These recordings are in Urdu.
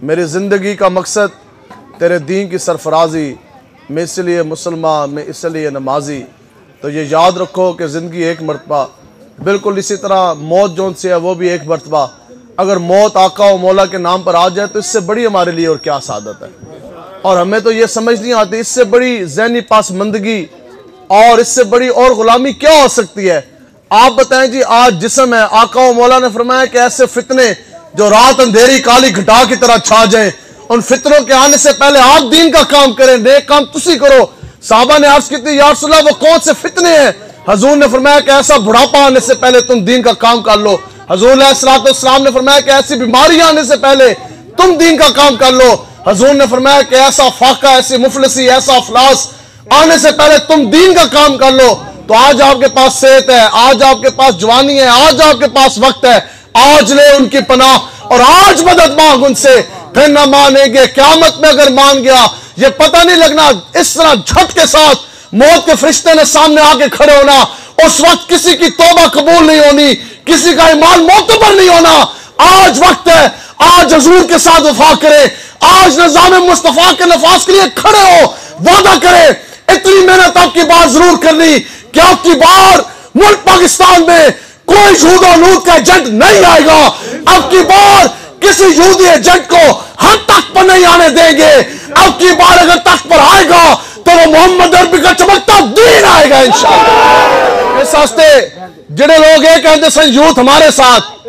میری زندگی کا مقصد تیرے دین کی سرفرازی، میں اس لیے مسلمان، میں اس لیے نمازی۔ تو یہ یاد رکھو کہ زندگی ایک مرتبہ، بالکل اسی طرح موت جون سے ہے وہ بھی ایک مرتبہ۔ اگر موت آقا و مولا کے نام پر آ جائے تو اس سے بڑی ہمارے لیے اور کیا سعادت ہے۔ اور ہمیں تو یہ سمجھ نہیں آتی اس سے بڑی ذہنی پاسماندگی اور اس سے بڑی اور غلامی کیا ہو سکتی ہے۔ آپ بتائیں جی، آج جسم ہے، آقا و مولا نے فرمایا کہ ایسے فتنے جو رات اندھیری کالی گھٹا کی طرح چھا جائیں، ان فتنوں کے آنے سے پہلے آپ دین کا کام کریں، نیک کام تسی کرو۔ صحابہ نے عرض کی تھی یا رسول اللہ وہ کون سے فتنے ہیں؟ حضور نے فرمایا کہ ایسا بڑھاپا آنے سے پہلے تم دین کا کام کر لو۔ حضور علیہ السلام نے فرمایا کہ ایسی بیماریاں آنے سے پہلے تم دین کا کام کر لو۔ حضور نے فرمایا کہ ایسا فاقہ، ایسی مفلسی، ایسا افلاس آنے سے پہلے تم دین کا کام کر لو۔ تو آج آپ کے پاس صحت ہے، آج آپ کے پاس جوانی ہے، آج آپ کے پاس وقت ہے، آج لے ان کی پناہ اور آج مدد مانگ ان سے، پھر نہ مانیں گے قیامت میں اگر مان گیا۔ یہ پتہ نہیں لگنا، اس طرح جھٹ کے ساتھ موت کے فرشتے نے سامنے آ کے کھڑے ہونا، اس وقت کسی کی توبہ قبول نہیں ہونی، کسی کا ایمان معتبر نہیں ہونا۔ آج وقت ہے، آج حضور کے ساتھ وفا کرے، آج نظام مصطفیٰ کے نفاذ کے لیے کھڑے ہو، وعدہ کرے۔ اتنی محنت آپ کی بات ضرور کرنی کہ آپ کی بار ملک پاکستان میں کوئی یہود و نود کا ایجنٹ نہیں آئے گا، اب کی بار کسی یہودی ایجنٹ کو ہم تخت پر نہیں آنے دیں گے، اب کی بار اگر تخت پر آئے گا تو وہ محمد عربی کا چمکتا دین آئے گا انشاءاللہ۔ اس واسطے جڑے لوگ یہ کہتے ہیں یوتھ ہمارے ساتھ،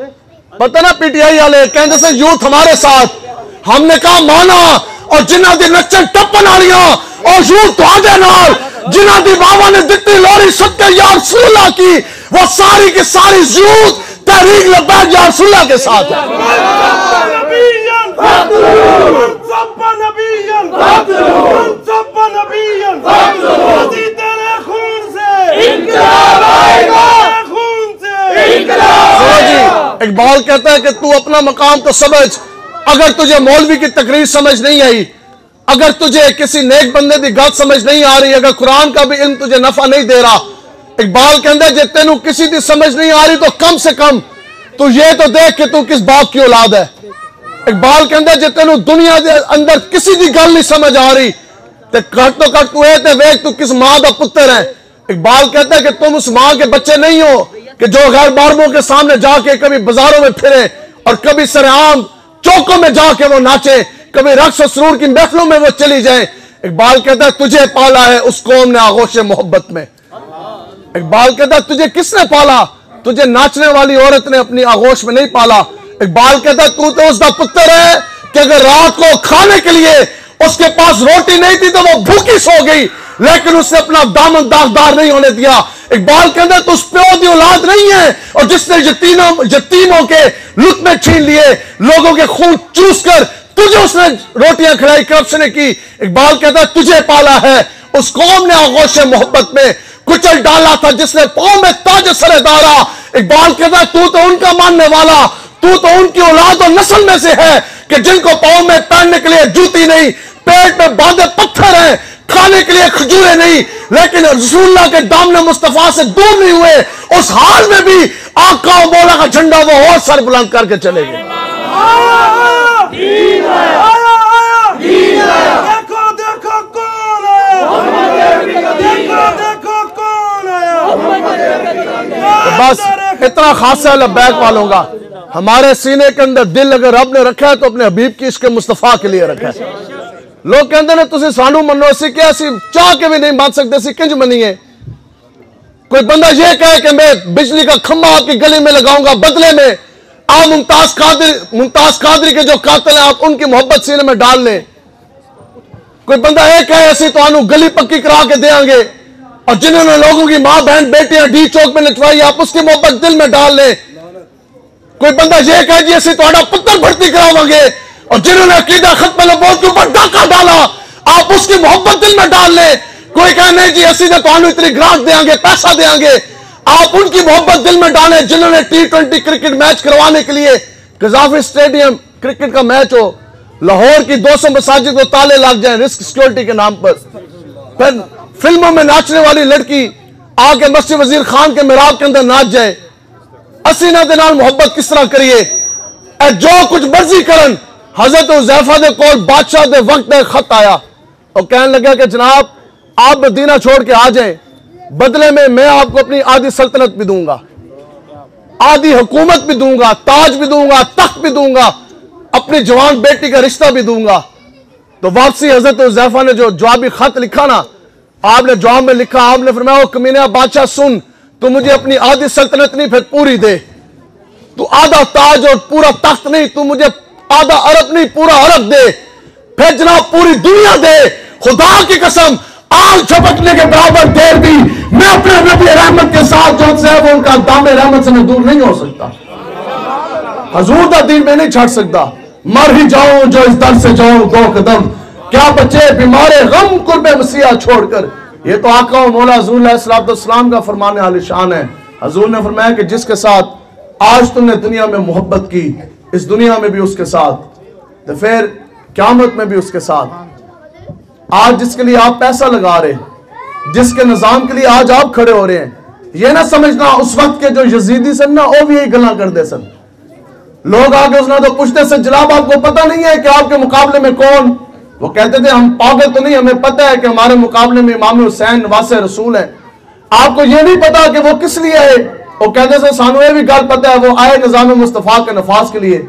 پتہ نا پی ٹی آئی والے کہتے ہیں یوتھ ہمارے ساتھ، ہم نے کہا مانا، اور جنہ دی نچن ٹپن آلیاں اور یوتھ تو آدھے نال، جنہ دی بابا نے دتی لوری صدقے یا رسول اللہ کی، وہ ساری کی ساری یوتھ تحریک لبیک یا رسول اللہ کے ساتھ ہے۔ اقبال کہتا ہے کہ تو اپنا مقام تو سمجھ، اگر تجھے مولوی کی تقریر سمجھ نہیں آئی، اگر تجھے کسی نیک بندے دی گل سمجھ نہیں آ رہی، اگر قرآن کا بھی علم تجھے نفع نہیں دے رہا، اقبال کہتا ہے جے تینوں کسی دی سمجھ نہیں آ رہی تو کم سے کم تو یہ تو دیکھ کہ تو کس باپ کی اولاد ہے۔ اقبال کہتا ہے جے تینوں دنیا دے اندر کسی دی گل نہیں سمجھ آ رہی تو کٹ تو اے تے ویکھ تو کس ماں دا پتر ہے۔ اقبال کہتا ہے کہ تم اس ماں کے بچے نہیں ہو کہ جو غیر محرموں کے سامنے جا کے کبھی بازاروں میں پھرے اور کبھی سرعام چوکوں میں جا کے وہ ناچے، کبھی رقص و سرور کی محفلوں میں وہ چلی جائیں۔ اقبال کہتا ہے تجھے پالا ہے اس قوم نے آغوش محبت میں۔ اقبال کہتا ہے تجھے کس نے پالا؟ تجھے ناچنے والی عورت نے اپنی آغوش میں نہیں پالا۔ اقبال کہتا ہے تو اس دا پتر ہے کہ اگر رات کو کھانے کے لیے اس کے پاس روٹی نہیں تھی تو وہ بھوکی سو گئی، لیکن اس نے اپنا دامن داغدار نہیں ہونے دیا۔ اقبال کے اندر تو اس پیو دی اولاد نہیں ہے اور جس نے یتیموں کے لطمے چھین لیے، لوگوں کے خون چوس کر تجھے اس نے روٹیاں کھلائی، کرپشن کی۔ اقبال کہتا ہے تجھے پالا ہے اس قوم نے آغوش محبت میں، کچل ڈالا تھا جس نے پاؤں میں تاج سر دارا۔ اقبال کہتا ہے تو ان کا ماننے والا، تو ان کی اولاد اور نسل میں سے ہے کہ جن کو پاؤں میں پہننے کے لیے جوتی نہیں، پیٹ میں باندھے پتھر ہیں، کھانے کے لیے کھجوریں نہیں، لیکن رسول اللہ کے دامن مصطفیٰ سے دور نہیں ہوئے، اس حال میں بھی آقا و مولا کا جھنڈا وہ اور سر بلند کر کے چلے گئے۔ بس اتنا خاصہ لبیک والوں گا، ہمارے سینے کے اندر دل اگر رب نے رکھا ہے تو اپنے حبیب کی عشق مصطفیٰ کے لیے رکھا ہے۔ لوگ کہتے ہیں تسی سانو منو، اسی کیا اسی چاہ کے بھی نہیں مان سکتے، اسی کنج منیے۔ کوئی بندہ یہ کہے کہ میں بجلی کا کھمبا آپ کی گلی میں لگاؤں گا، بدلے میں آپ ممتاز قادری کے جو قاتل ہیں آپ ان کی محبت سینے میں ڈال لیں۔ کوئی بندہ یہ کہے اسی تو آنو گلی پکی کرا کے دیں گے، اور جنہوں نے لوگوں کی ماں بہن بیٹیاں ڈی چوک میں لٹوائی آپ اس کی محبت دل میں ڈال لیں۔ کوئی بندہ یہ کہے جی اسی تو پتر بھرتی کراؤں گے، اور جنہوں نے عقیدہ ختم نبوت کے اوپر ڈاکہ ڈالا آپ اس کی محبت دل میں ڈال لیں۔ کوئی کہے نہیں جی اسی نے تو اتنی گرانٹ دیں گے، پیسہ دیں گے، آپ ان کی محبت دل میں ڈالیں جنہوں نے T20 کرکٹ میچ کروانے کے لیے قذافی اسٹیڈیم کرکٹ کا میچ ہو، لاہور کی 200 مساجد کو تالے لگ جائیں رسک سیکیورٹی کے نام پر، پھر فلموں میں ناچنے والی لڑکی آ کے مسجد وزیر خان کے محراب کے اندر ناچ جائے۔ اسی نہ دے نال محبت کس طرح کریے؟ اے جو کچھ مرضی کرن حضرت حذیفہ دے کول بادشاہ دے وقت دے خط آیا اور کہنے لگا کہ جناب آپ مدینہ چھوڑ کے آ جائیں، بدلے میں آپ کو اپنی آدھی سلطنت بھی دوں گا، آدھی حکومت بھی دوں گا، تاج بھی دوں گا، تخت بھی دوں گا، اپنی جوان بیٹی کا رشتہ بھی دوں گا۔ تو واپسی حضرت حذیفہ نے جو جوابی خط لکھا نا، آپ نے جواب میں لکھا، آپ نے فرمایا او کمینہ بادشاہ سن، تو مجھے اپنی آدھی سلطنت نہیں پھر پوری دے، تو آدھا تاج اور پورا تخت نہیں، تو مجھے آدھا عرب نہیں پورا عرب دے، پھر جناب پوری دنیا دے، خدا کی قسم آگ چھپکنے کے برابر دیر بھی میں اپنے نبی رحمت کے ساتھ جو سے وہ ان کا دام رحمت سے میں دور نہیں ہو سکتا، حضور دا دین میں نہیں چھڑ سکتا، مر ہی جاؤں جو اس در سے جاؤں دو قدم، کیا بچے بیمارے غم قرب مسیح چھوڑ کر۔ یہ تو آقا و مولا حضور علیہ السلام کا فرمان عالی شان ہے۔ حضور نے فرمایا کہ جس کے ساتھ آج تم نے دنیا میں محبت کی، اس دنیا میں بھی اس کے ساتھ، تو پھر قیامت میں بھی اس کے ساتھ۔ آج جس کے لیے آپ پیسہ لگا رہے، جس کے نظام کے لیے آج آپ کھڑے ہو رہے ہیں، یہ نہ سمجھنا اس وقت کے جو یزیدی سن نا وہ بھی یہی گلاں کر دے سن، لوگ آگے اس نے تو پوچھتے سن جناب آپ کو پتہ نہیں ہے کہ آپ کے مقابلے میں کون، وہ کہتے تھے ہم پاگل تو نہیں، ہمیں پتہ ہے کہ ہمارے مقابلے میں امام حسین نواسے رسول ہے، آپ کو یہ نہیں پتا کہ وہ کس لیے آئے، وہ کہتے تھے سانو یہ بھی گل پتہ ہے وہ آئے نظام مصطفیٰ کے نفاذ کے لیے،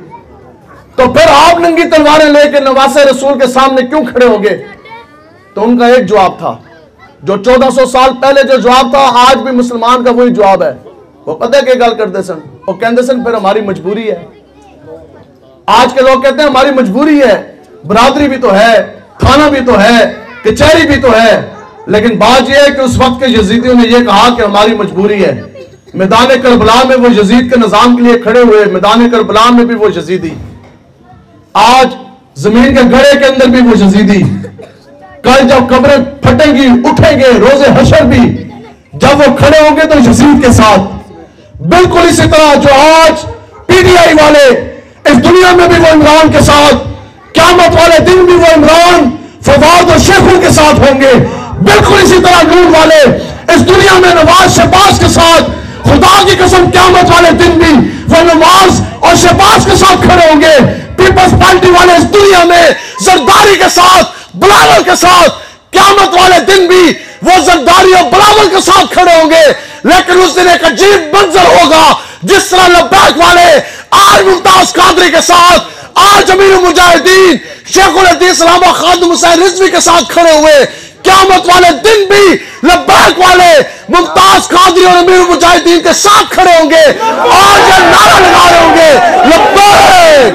تو پھر آپ ننگی تلواریں لے کے نواسے رسول کے سامنے کیوں کھڑے ہو گئے؟ تو ان کا ایک جواب تھا جو 1400 سال پہلے جو جواب تھا آج بھی مسلمان کا وہی جواب ہے، وہ پتہ ہے کہ گل کرتے سن، وہ کہتے سن پھر ہماری مجبوری ہے۔ آج کے لوگ کہتے ہیں ہماری مجبوری ہے، برادری بھی تو ہے، تھانہ بھی تو ہے، کچہری بھی تو ہے، لیکن بات یہ ہے کہ اس وقت کے یزیدیوں نے یہ کہا کہ ہماری مجبوری ہے۔ میدان کربلا میں وہ یزید کے نظام کے لیے کھڑے ہوئے، میدان کربلا میں بھی وہ یزیدی، آج زمین کے گڑھے کے اندر بھی وہ یزیدی، کل جب قبریں پھٹیں گی اٹھیں گے روز حشر بھی جب وہ کھڑے ہوں گے تو یزید کے ساتھ۔ بالکل اسی طرح جو آج پی ڈی آئی والے اس دنیا میں بھی وہ عمران کے ساتھ، قیامت والے دن بھی وہ عمران فواد اور شیخوں کے ساتھ ہوں گے، بالکل اسی طرح نور والے اس دنیا میں نواز شہباز کے ساتھ، خدا کی قسم قیامت والے دن بھی وہ نواز اور شہباز کے ساتھ کھڑے ہوں گے۔ پیپلز پارٹی والے اس دنیا میں زرداری کے ساتھ، بلاول کے ساتھ، قیامت والے دن بھی وہ زرداری اور بلاول کے ساتھ کھڑے ہوں گے، لیکن اس دن ایک عجیب منظر ہوگا جس طرح لبیک والے آج ممتاز قادری کے ساتھ، آج امیر المجاہدین شیخ الحدیث علامہ خادم حسین رضوی کے ساتھ کھڑے ہوئے، قیامت والے دن بھی لبیک والے ممتاز قادری اور امیر المجاہدین کے ساتھ کھڑے ہوں گے اور یہ نعرہ لگا رہے ہوں گے لبیک